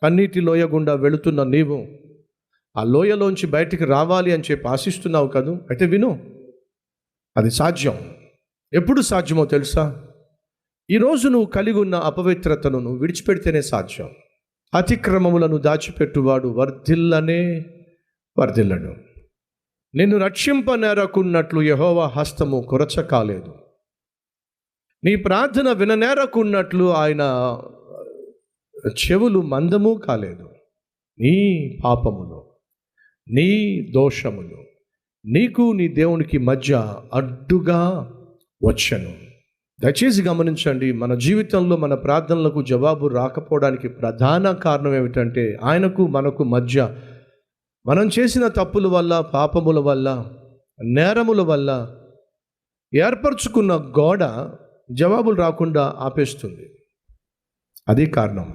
కన్నీటి లోయ గుండా వెళుతున్న నీవు ఆ లోయలోంచి బయటికి రావాలి అని చెప్పి ఆశిస్తున్నావు కదూ. అయితే విను, అది సాధ్యం. ఎప్పుడు సాధ్యమో తెలుసా? ఈరోజు నువ్వు కలిగి ఉన్న అపవిత్రతను నువ్వు విడిచిపెడితేనే సాధ్యం. అతిక్రమములను దాచిపెట్టువాడు వర్ధిల్లడు. నిన్ను రక్షింపనేరకున్నట్లు యెహోవా హస్తము కొరచ కాలేదు. నీ ప్రార్థన విననేరకున్నట్లు ఆయన చెవులు మందము కాలేదు. నీ పాపములు, నీ దోషములు నీకు నీ దేవునికి మధ్య అడ్డుగా వచ్చెను. దయచేసి గమనించండి, మన జీవితంలో మన ప్రార్థనలకు జవాబు రాకపోవడానికి ప్రధాన కారణం ఏమిటంటే ఆయనకు మనకు మధ్య మనం చేసిన తప్పుల వల్ల, పాపముల వల్ల, నేరముల వల్ల ఏర్పరచుకున్న గోడ జవాబులు రాకుండా ఆపేస్తుంది. అది కారణం.